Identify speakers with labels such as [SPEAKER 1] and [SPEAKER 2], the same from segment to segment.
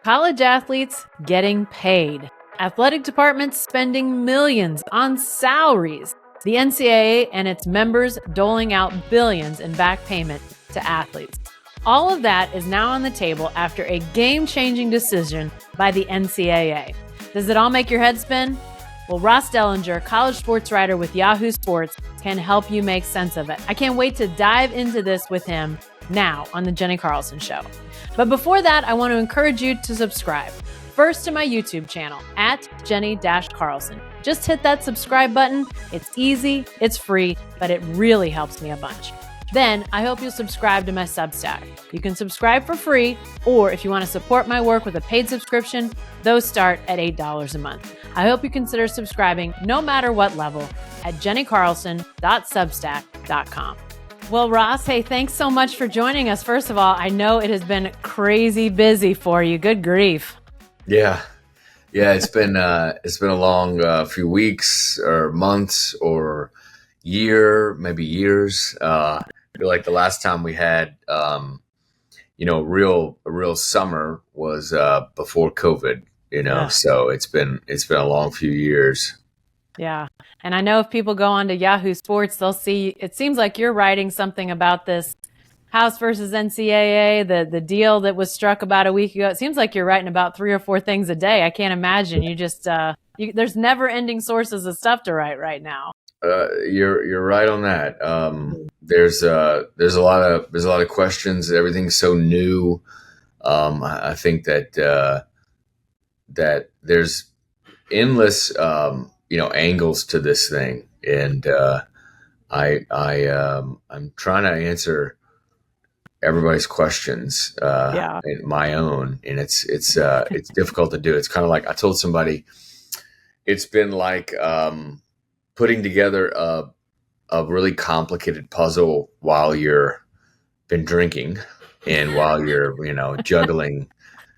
[SPEAKER 1] College athletes getting paid. Athletic departments spending millions on salaries. The NCAA and its members doling out billions in back payment to athletes. All of that is now on the table after a game-changing decision by the NCAA. Does it all make your head spin? Well, Ross Dellinger, college sports writer with Yahoo Sports, can help you make sense of it. I can't wait to dive into this with him now on the Jenni Carlson Show. But before that, I want to encourage you to subscribe. First to my YouTube channel, at Jenni-Carlson. Just hit that subscribe button. It's easy, it's free, but it really helps me a bunch. Then I hope you'll subscribe to my Substack. You can subscribe for free, or if you want to support my work with a paid subscription, those start at $8 a month. I hope you consider subscribing no matter what level at jennicarlson.substack.com. Well, Ross, hey, thanks so much for joining us. First of all, I know it has been crazy busy for you. Good grief.
[SPEAKER 2] Yeah. It's been a long few weeks or months or year, maybe years. I feel like the last time we had, a real summer was before COVID. So it's been a long few years.
[SPEAKER 1] Yeah. And I know if people go on to Yahoo Sports, they'll see, it seems like you're writing something about this House versus NCAA, the deal that was struck about a week ago. It seems like you're writing about 3 or 4 things a day. I can't imagine. You just, there's never ending sources of stuff to write right now.
[SPEAKER 2] You're right on that. There's a lot of questions. Everything's so new. I think that there's endless, angles to this thing. And, I'm trying to answer everybody's questions, and my own. And it's difficult to do. It's kind of like I told somebody, it's been like, putting together a really complicated puzzle while you're been drinking and while you're, juggling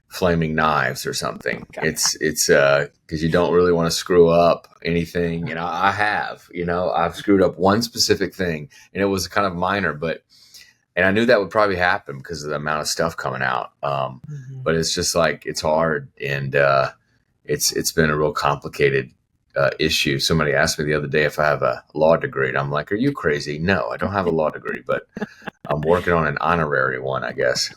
[SPEAKER 2] flaming knives or something. God. It's because you don't really want to screw up anything. I have, I've screwed up one specific thing and it was kind of minor, and I knew that would probably happen because of the amount of stuff coming out. But it's just like, it's hard. And it's been a real complicated issue. Somebody asked me the other day if I have a law degree, and I'm like, are you crazy? No, I don't have a law degree, but I'm working on an honorary one, I guess.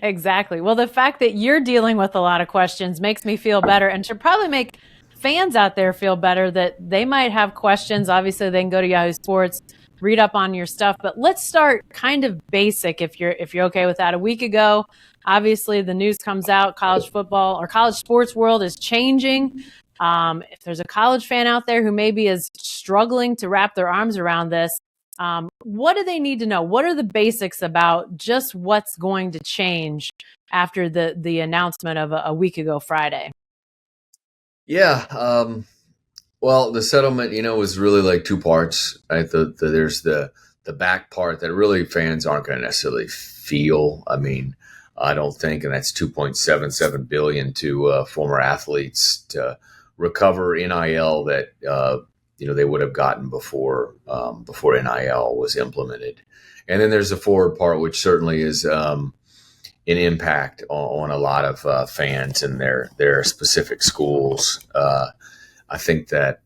[SPEAKER 1] Exactly. Well, the fact that you're dealing with a lot of questions makes me feel better, and should probably make fans out there feel better that they might have questions. Obviously, they can go to Yahoo Sports, read up on your stuff, but let's start kind of basic if you're okay with that. A week ago, obviously the news comes out, college football or college sports world is changing. If there's a college fan out there who maybe is struggling to wrap their arms around this, what do they need to know? What are the basics about just what's going to change after the announcement of a week ago Friday?
[SPEAKER 2] Yeah. Well, the settlement, was really like 2 parts. Right? There's the back part that really fans aren't going to necessarily feel. I mean, I don't think, and that's $2.77 billion to former athletes to recover NIL that they would have gotten before NIL was implemented. And then there's the forward part, which certainly is an impact on a lot of fans and their specific schools. I think that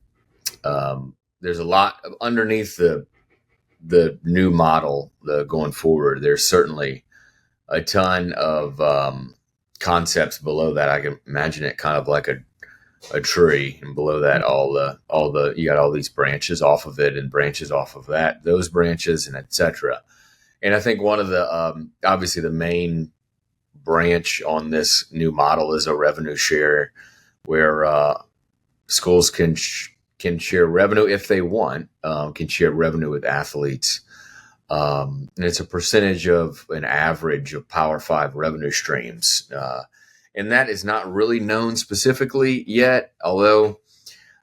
[SPEAKER 2] there's a lot underneath the new model going forward. There's certainly a ton of concepts below that. I can imagine it kind of like a tree, and below that you got all these branches off of it and branches off of that, those branches, and etc. And I think one of the obviously the main branch on this new model is a revenue share, where schools can share revenue if they want, can share revenue with athletes. And it's a percentage of an average of Power 5 revenue streams. And that is not really known specifically yet, although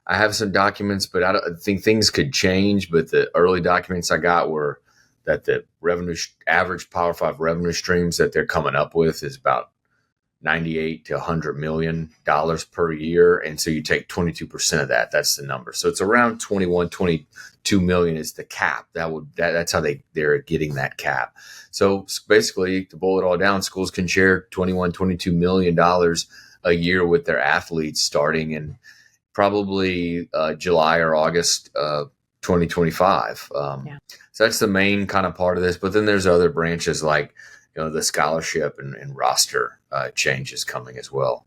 [SPEAKER 2] I have some documents, but I think things could change. But the early documents I got were that the average Power 5 revenue streams that they're coming up with is about $98 to $100 million per year. And so you take 22% of that. That's the number. So it's around 22 million is the cap. That's how they're getting that cap. So basically, to boil it all down, schools can share $22 million a year with their athletes starting in probably July or August 2025. So that's the main kind of part of this. But then there's other branches like the scholarship and roster changes coming as well.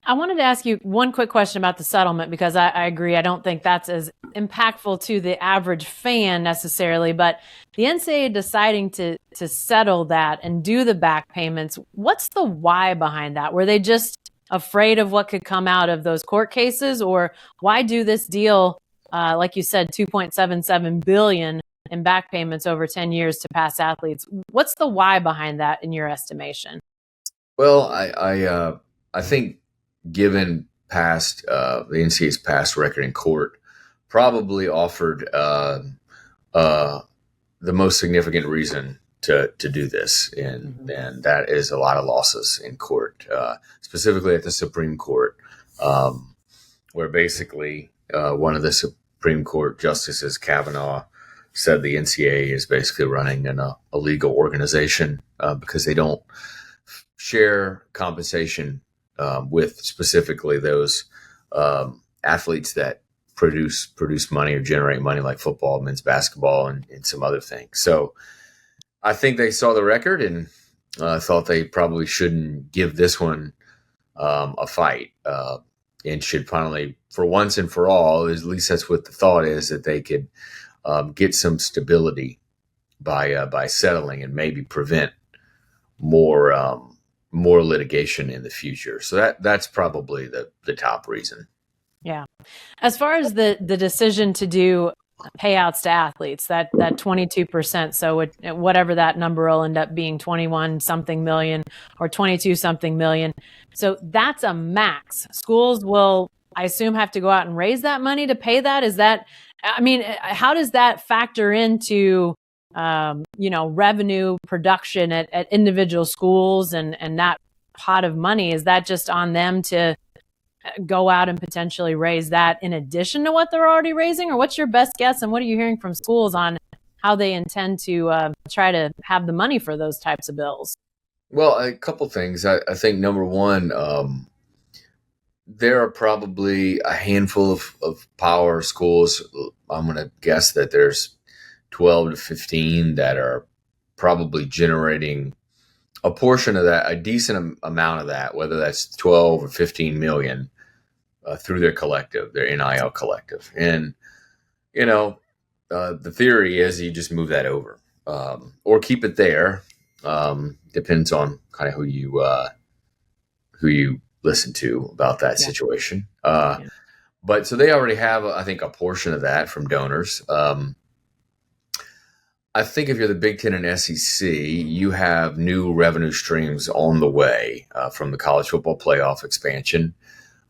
[SPEAKER 1] I wanted to ask you one quick question about the settlement, because I agree. I don't think that's as impactful to the average fan necessarily, but the NCAA deciding to settle that and do the back payments, what's the why behind that? Were they just afraid of what could come out of those court cases, or why do this deal, like you said, $2.77 billion in back payments over 10 years to past athletes? What's the why behind that in your estimation?
[SPEAKER 2] Well, I think given past the NCAA's past record in court, probably offered the most significant reason to do this, and that is a lot of losses in court, specifically at the Supreme Court, where basically one of the Supreme Court justices, Kavanaugh, said the NCAA is basically running an illegal organization because they don't share compensation with specifically those athletes that produce money or generate money, like football, men's basketball, and some other things. So I think they saw the record and thought they probably shouldn't give this one a fight, and should finally, for once and for all, at least that's what the thought is, that they could get some stability by settling and maybe prevent more litigation in the future. So that's probably the top reason.
[SPEAKER 1] Yeah. As far as the decision to do payouts to athletes, that 22%, so whatever that number will end up being, 21 something million or 22 something million. So that's a max. Schools will, I assume, have to go out and raise that money to pay that. Is that, I mean, how does that factor into revenue production at individual schools and that pot of money? Is that just on them to go out and potentially raise that in addition to what they're already raising? Or what's your best guess, and what are you hearing from schools on how they intend to try to have the money for those types of bills?
[SPEAKER 2] Well, a couple things. I think number one, there are probably a handful of power schools. I'm going to guess that there's 12 to 15 that are probably generating a portion of that, a decent amount of that, whether that's 12 or 15 million through their collective, their NIL collective. And, the theory is you just move that over or keep it there. Depends on kind of who you listen to about that situation. But so they already have, I think, a portion of that from donors. I think if you're the Big Ten and SEC, you have new revenue streams on the way from the college football playoff expansion,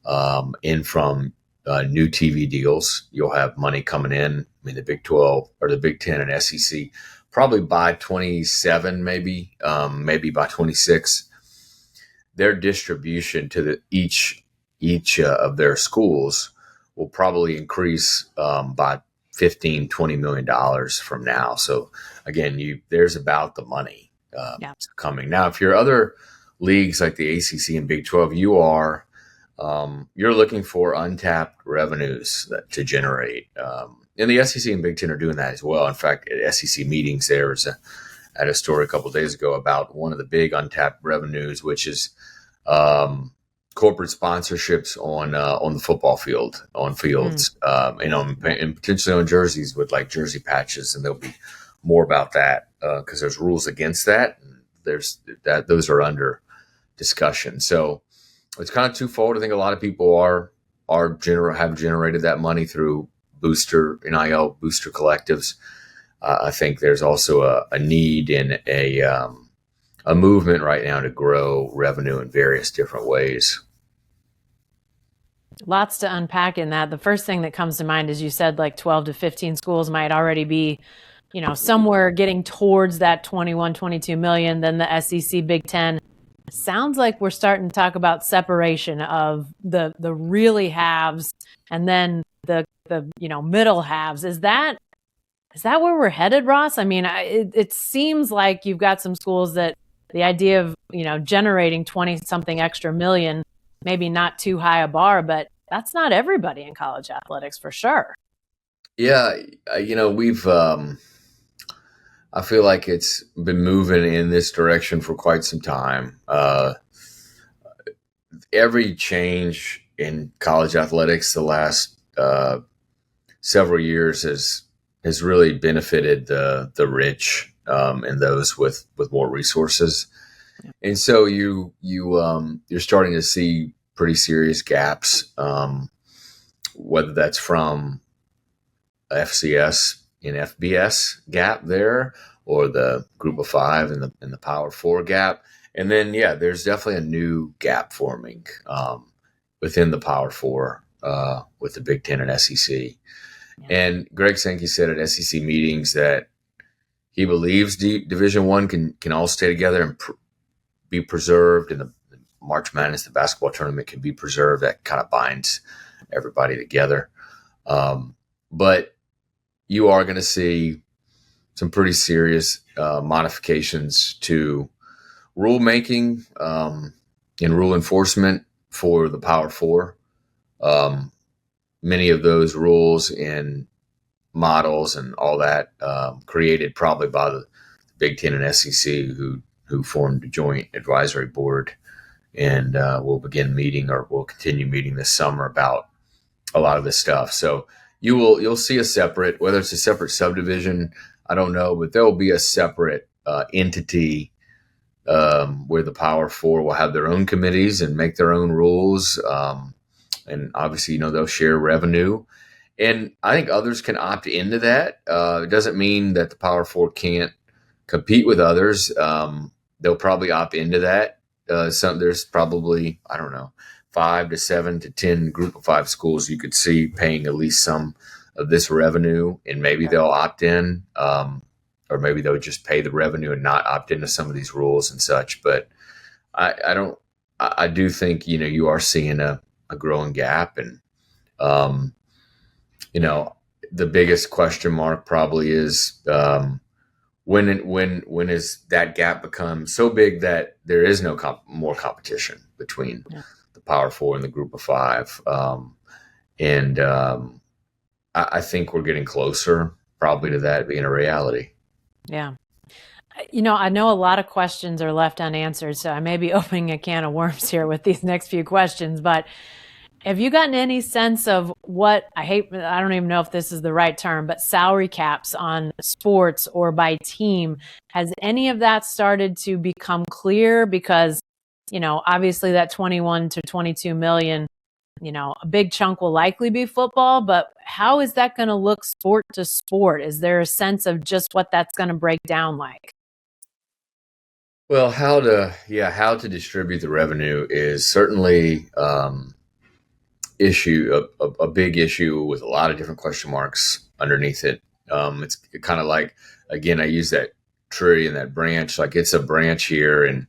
[SPEAKER 2] and from new TV deals. You'll have money coming in. I mean, the Big 12 or the Big Ten and SEC probably by 27, maybe by 26. Their distribution to each of their schools will probably increase by $15-20 million from now. So again, there's about the money coming. Now, if you're other leagues like the ACC and Big 12, you're looking for untapped revenues to generate. And the SEC and Big 10 are doing that as well. In fact, at SEC meetings, there was at a story a couple of days ago about one of the big untapped revenues, which is corporate sponsorships on the football field, on fields, and potentially on jerseys with like jersey patches. And there'll be more about that because there's rules against that. And those are under discussion. So it's kind of twofold. I think a lot of people have generated that money through NIL booster collectives. I think there's also a need and a movement right now to grow revenue in various different ways.
[SPEAKER 1] Lots to unpack in that. The first thing that comes to mind is you said like 12 to 15 schools might already be, somewhere getting towards that 21, 22 million. Then the SEC, Big 10 sounds like we're starting to talk about separation of the really haves and then the middle halves. Is that where we're headed, Ross? I mean, it seems like you've got some schools that the idea of generating 20 something extra million, maybe not too high a bar, but that's not everybody in college athletics for sure.
[SPEAKER 2] Yeah, we've. I feel like it's been moving in this direction for quite some time. Every change in college athletics the last several years has really benefited the rich and those with more resources, and so you're starting to see pretty serious gaps, whether that's from FCS and FBS gap there, or the Group of Five and the Power Four gap. And then, yeah, there's definitely a new gap forming within the Power Four with the Big Ten and SEC. Yeah. And Greg Sankey said at SEC meetings that he believes Division I can all stay together and be preserved, and the March Madness, the basketball tournament, can be preserved. That kind of binds everybody together. But you are going to see some pretty serious modifications to rulemaking and rule enforcement for the Power Four. Many of those rules and models and all that created probably by the Big Ten and SEC, who formed a joint advisory board, and we'll begin meeting, or we'll continue meeting this summer about a lot of this stuff. So you'll see a separate, whether it's a separate subdivision, I don't know, but there will be a separate entity where the Power Four will have their own committees and make their own rules. And obviously, they'll share revenue. And I think others can opt into that. It doesn't mean that the Power Four can't compete with others. They'll probably opt into that. There's probably, I don't know, 5 to 7 to 10 Group of Five schools you could see paying at least some of this revenue, and maybe they'll opt in, or maybe they'll just pay the revenue and not opt into some of these rules and such. But I do think, you are seeing a growing gap, and, the biggest question mark probably is, when is that gap become so big that there is no more competition between the Power Four and the Group of Five? I think we're getting closer probably to that being a reality.
[SPEAKER 1] Yeah. I know a lot of questions are left unanswered, so I may be opening a can of worms here with these next few questions, but have you gotten any sense of what, I don't even know if this is the right term, but salary caps on sports or by team? Has any of that started to become clear? Because, obviously that 21 to 22 million, a big chunk will likely be football, but how is that going to look sport to sport? Is there a sense of just what that's going to break down like?
[SPEAKER 2] Well, how to distribute the revenue is certainly a big issue with a lot of different question marks underneath it. It's kind of like, again, I use that tree and that branch, like it's a branch here, and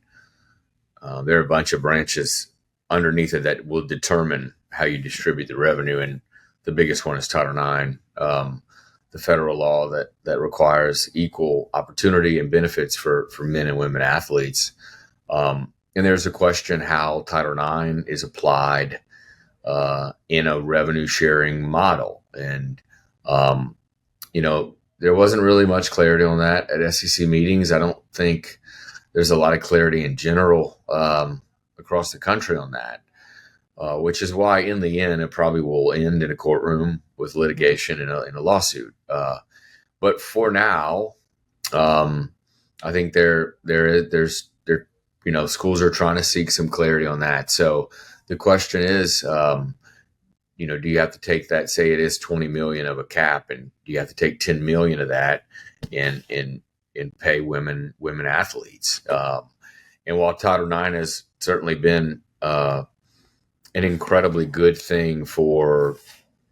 [SPEAKER 2] there are a bunch of branches underneath it that will determine how you distribute the revenue. And the biggest one is Title IX, the federal law that requires equal opportunity and benefits for men and women athletes. And there's a question how Title IX is applied in a revenue sharing model. And, there wasn't really much clarity on that at SEC meetings. I don't think there's a lot of clarity in general across the country on that, which is why in the end, it probably will end in a courtroom with litigation in a lawsuit. But for now, I think there's schools are trying to seek some clarity on that. So the question is, do you have to take that, say it is 20 million of a cap, and do you have to take 10 million of that and pay women athletes? And while Title IX has certainly been an incredibly good thing for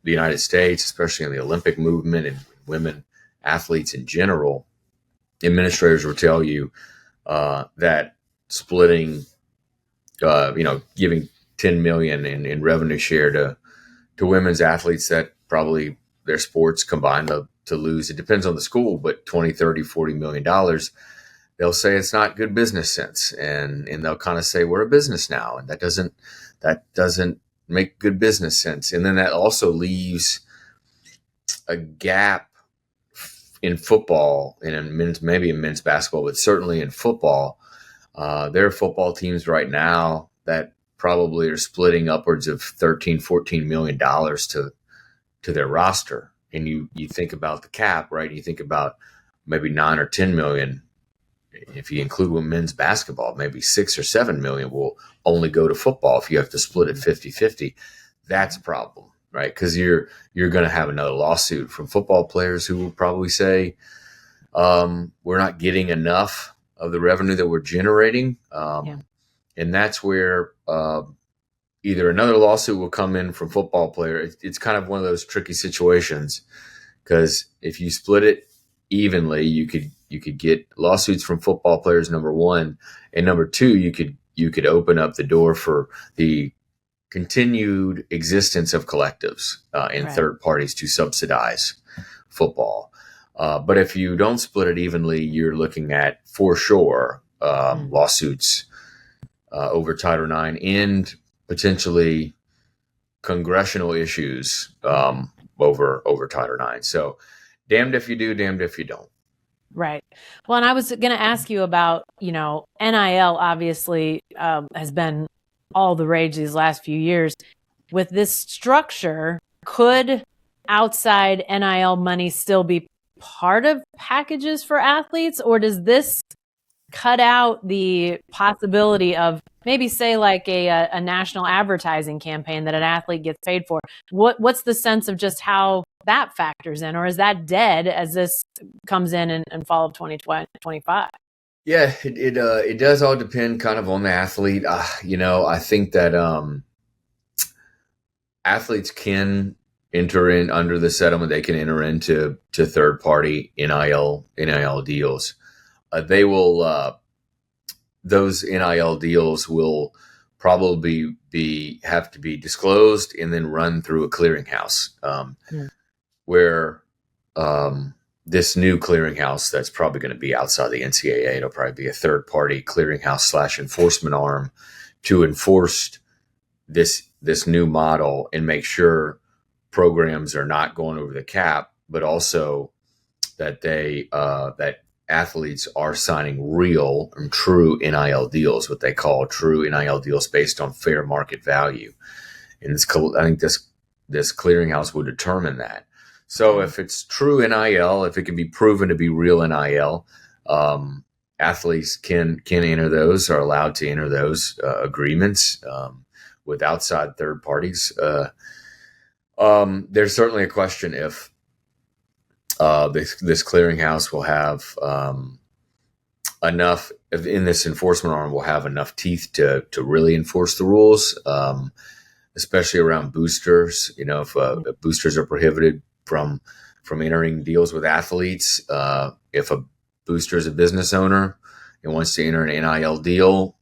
[SPEAKER 2] the United States, especially in the Olympic movement and women athletes in general, administrators will tell you that splitting giving 10 million in revenue share to women's athletes that probably their sports combined to lose. It depends on the school, but 20, 30, 40 million dollars. They'll say it's not good business sense. And they'll kind of say we're a business now. And that doesn't make good business sense. And then that also leaves a gap in football and maybe in men's basketball, but certainly in football. There are football teams right now that probably are splitting upwards of 13, 14 million dollars to their roster. And you think about the cap, right? You think about maybe 9 or 10 million. If you include men's basketball, maybe 6 or 7 million will only go to football if you have to split it 50-50. That's a problem, right? Because you're going to have another lawsuit from football players who will probably say, we're not getting enough of the revenue that we're generating. And that's where either another lawsuit will come in from football player. It's kind of one of those tricky situations, because if you split it evenly, you could get lawsuits from football players, number one, and number two, you could open up the door for the continued existence of collectives and third parties to subsidize football. But if you don't split it evenly, you're looking at, for sure, lawsuits over Title IX and potentially congressional issues over Title IX. So damned if you do, damned if you don't.
[SPEAKER 1] Right. Well, and I was going to ask you about, NIL obviously has been all the rage these last few years. With this structure, could outside NIL money still be part of packages for athletes, or does this cut out the possibility of maybe, say, like a national advertising campaign that an athlete gets paid for? What's the sense of just how that factors in, or is that dead as this comes in fall of 2025?
[SPEAKER 2] Yeah, it does all depend kind of on the athlete. I think that athletes can enter in under the settlement. They can enter into third party NIL deals. They will those NIL deals will probably have to be disclosed and then run through a clearinghouse, where this new clearinghouse that's probably going to be outside the NCAA. It'll probably be a third party clearinghouse / enforcement arm to enforce this new model and make sure programs are not going over the cap, but also that that athletes are signing real and true NIL deals, what they call true NIL deals based on fair market value. And I think this clearinghouse will determine that. So if it's true NIL, if it can be proven to be real NIL, athletes can enter those, are allowed to enter those agreements with outside third parties. There's certainly a question if this clearinghouse will have enough, in this enforcement arm, will have enough teeth to really enforce the rules, especially around boosters. If boosters are prohibited from entering deals with athletes, if a booster is a business owner and wants to enter an NIL deal,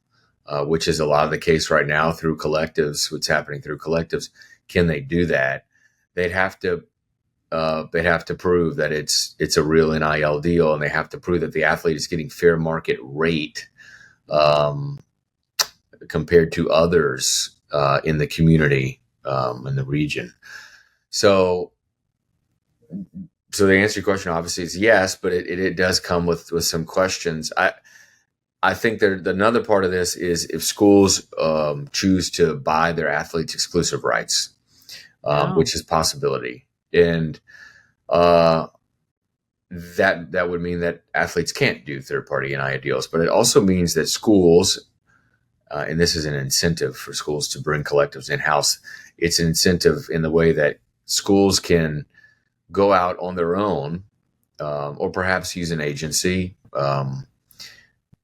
[SPEAKER 2] which is a lot of the case right now through collectives, what's happening through collectives, can they do that? They'd have to prove that it's a real NIL deal, and they have to prove that the athlete is getting fair market rate compared to others in the community, in the region. So the answer to your question obviously is yes, but it does come with some questions. I think that another part of this is if schools choose to buy their athletes exclusive rights, which is a possibility. And that would mean that athletes can't do third-party NIL deals. But it also means that schools, and this is an incentive for schools to bring collectives in-house, it's an incentive in the way that schools can go out on their own, or perhaps use an agency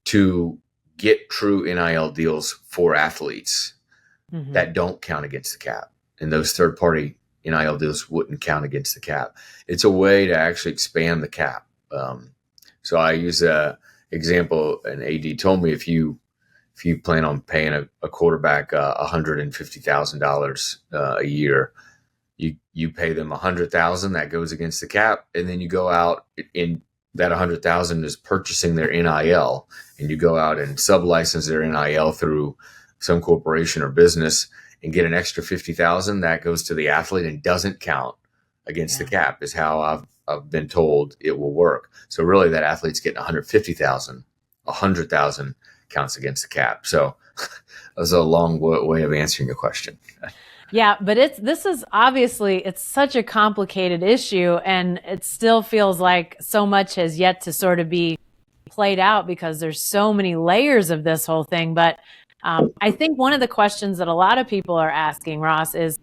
[SPEAKER 2] to get true NIL deals for athletes that don't count against the cap. And those third-party NIL deals wouldn't count against the cap. It's a way to actually expand the cap. So I use a example, an AD told me, if you if you plan on paying a quarterback $150,000 a year, you pay them $100,000 that goes against the cap, and then you go out in that $100,000 is purchasing their NIL, and you go out and sublicense their NIL through some corporation or business and get an extra $50,000 that goes to the athlete and doesn't count against the cap, is how I've been told it will work. So really, that athlete's getting $150,000, $100,000 counts against the cap. So that was a long way of answering your question.
[SPEAKER 1] Yeah, but this is obviously, it's such a complicated issue, and it still feels like so much has yet to sort of be played out because there's so many layers of this whole thing. But I think one of the questions that a lot of people are asking, Ross, is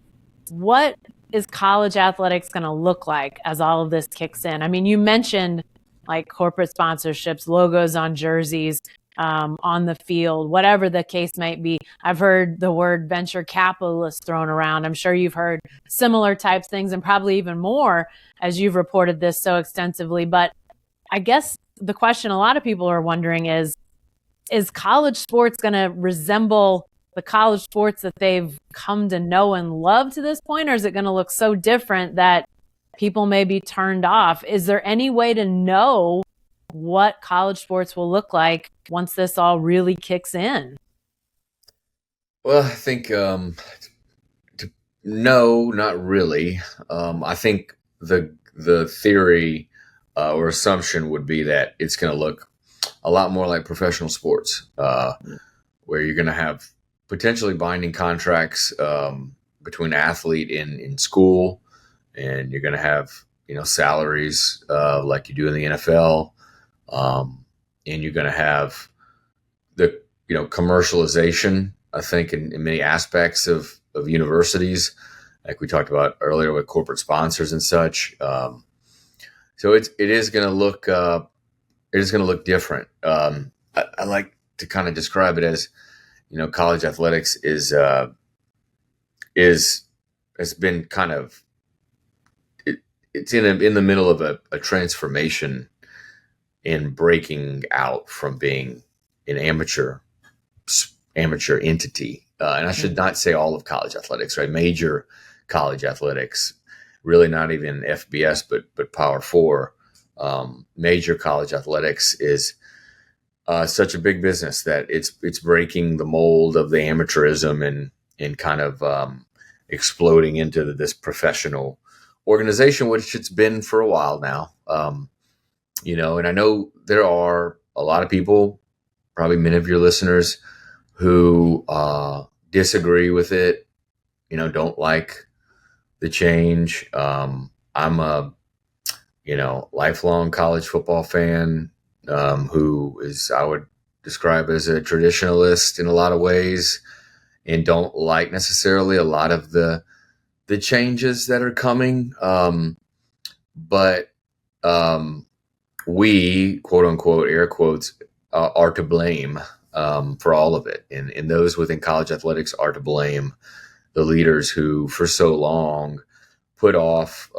[SPEAKER 1] what is college athletics going to look like as all of this kicks in? I mean, you mentioned like corporate sponsorships, logos on jerseys, on the field, whatever the case might be. I've heard the word venture capitalist thrown around. I'm sure you've heard similar types things, and probably even more as you've reported this so extensively. But I guess the question a lot of people are wondering is college sports going to resemble the college sports that they've come to know and love to this point, or is it going to look so different that people may be turned off? Is there any way to know what college sports will look like once this all really kicks in?
[SPEAKER 2] Well, I think no, not really. I think the theory or assumption would be that it's going to look a lot more like professional sports, where you're going to have potentially binding contracts between an athlete in school, and you're going to have salaries like you do in the NFL. And you're going to have the commercialization, I think, in many aspects of universities, like we talked about earlier with corporate sponsors and such. So it is going to look different. I like to kind of describe it as college athletics has been kind of it's in the middle of a transformation in breaking out from being an amateur entity. And I should not say all of college athletics, right? Major college athletics, really not even FBS, but Power Four. Major college athletics is such a big business that it's breaking the mold of the amateurism and kind of exploding into this professional organization, which it's been for a while now. And I know there are a lot of people, probably many of your listeners, who disagree with it, don't like the change. I'm a, lifelong college football fan who is, I would describe as a traditionalist in a lot of ways, and don't like necessarily a lot of the changes that are coming. But we, quote unquote, air quotes, are to blame for all of it. And those within college athletics are to blame, the leaders who for so long put off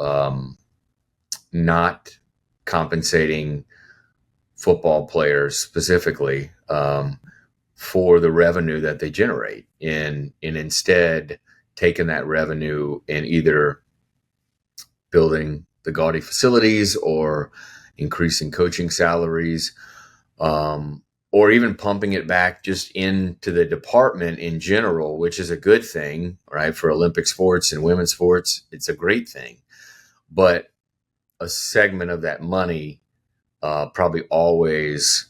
[SPEAKER 2] not compensating football players specifically for the revenue that they generate, and instead taking that revenue and either building the gaudy facilities or increasing coaching salaries, or even pumping it back just into the department in general, which is a good thing, right? For Olympic sports and women's sports, it's a great thing. But a segment of that money probably always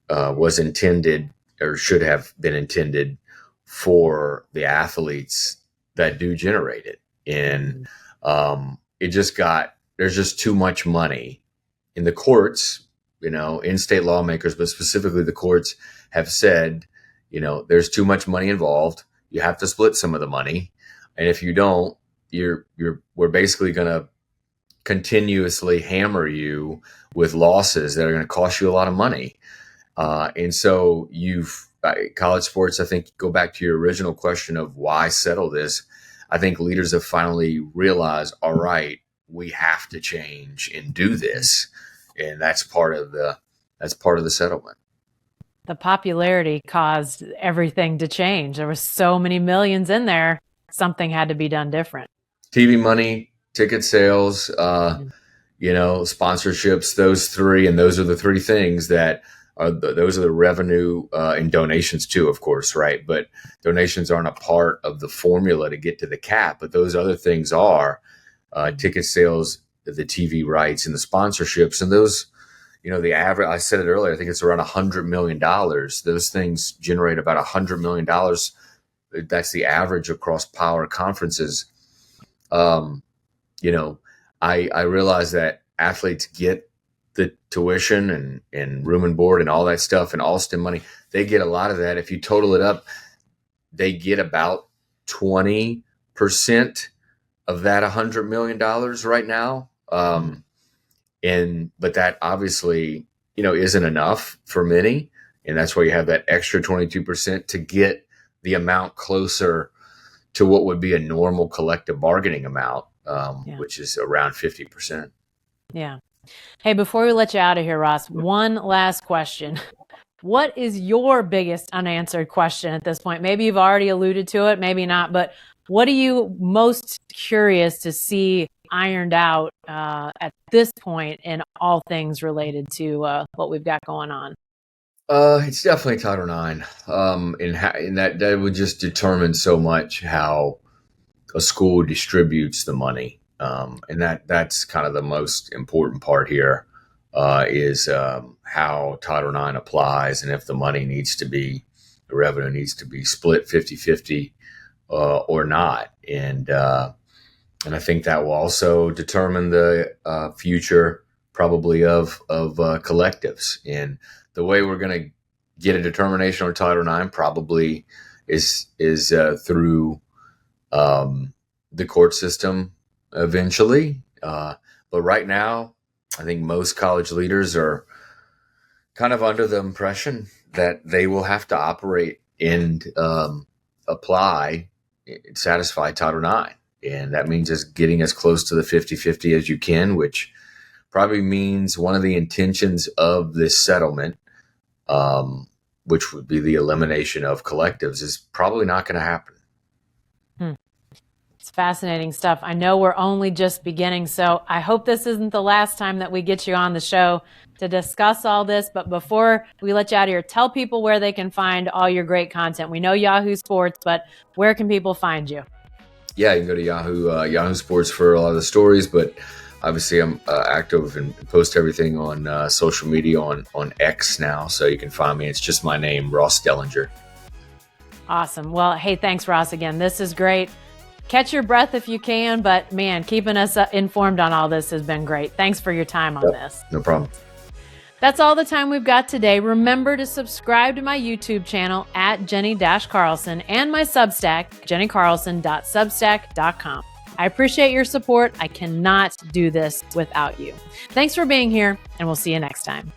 [SPEAKER 2] was intended, or should have been intended, for the athletes that do generate it. And there's just too much money. In the courts, in-state lawmakers, but specifically the courts, have said, there's too much money involved. You have to split some of the money, and if you don't, we're basically going to continuously hammer you with losses that are going to cost you a lot of money. And so college sports, I think, go back to your original question of why settle this. I think leaders have finally realized, all right, we have to change and do this. And that's part of the settlement.
[SPEAKER 1] The popularity caused everything to change. There was so many millions in there. Something had to be done different.
[SPEAKER 2] TV money, ticket sales, sponsorships, those three, and those are the three things that those are the revenue and donations too, of course, right? But donations aren't a part of the formula to get to the cap, but those other things are ticket sales, the TV rights, and the sponsorships, and those. The average, I said it earlier, I think it's around $100 million. Those things generate about $100 million. That's the average across power conferences. I realize that athletes get the tuition and room and board and all that stuff and Alston money. They get a lot of that. If you total it up, they get about 20% of that $100 million right now. But that obviously, isn't enough for many. And that's why you have that extra 22% to get the amount closer to what would be a normal collective bargaining amount, which is around 50%.
[SPEAKER 1] Yeah. Hey, before we let you out of here, Ross, one last question. What is your biggest unanswered question at this point? Maybe you've already alluded to it, maybe not, but what are you most curious to see ironed out at this point in all things related to what we've got going on?
[SPEAKER 2] It's definitely Title IX, and that would just determine so much how a school distributes the money, and that's kind of the most important part here is how Title IX applies, and if the revenue needs to be split 50-50 or not, and I think that will also determine the future probably of collectives. And the way we're going to get a determination on Title IX probably is through the court system eventually. But right now, I think most college leaders are kind of under the impression that they will have to operate and satisfy Title IX. And that means just getting as close to the 50-50 as you can, which probably means one of the intentions of this settlement, which would be the elimination of collectives, is probably not going to happen.
[SPEAKER 1] It's fascinating stuff. I know we're only just beginning, so I hope this isn't the last time that we get you on the show to discuss all this. But before we let you out of here, tell people where they can find all your great content. We know Yahoo Sports, but where can people find you?
[SPEAKER 2] Yeah, you can go to Yahoo Sports for a lot of the stories, but obviously I'm active and post everything on social media on X now, so you can find me. It's just my name, Ross Dellinger.
[SPEAKER 1] Awesome. Well, hey, thanks, Ross, again. This is great. Catch your breath if you can, but man, keeping us informed on all this has been great. Thanks for your time on this.
[SPEAKER 2] No problem.
[SPEAKER 1] That's all the time we've got today. Remember to subscribe to my YouTube channel at Jenni-Carlson and my Substack, jennicarlson.substack.com. I appreciate your support. I cannot do this without you. Thanks for being here, and we'll see you next time.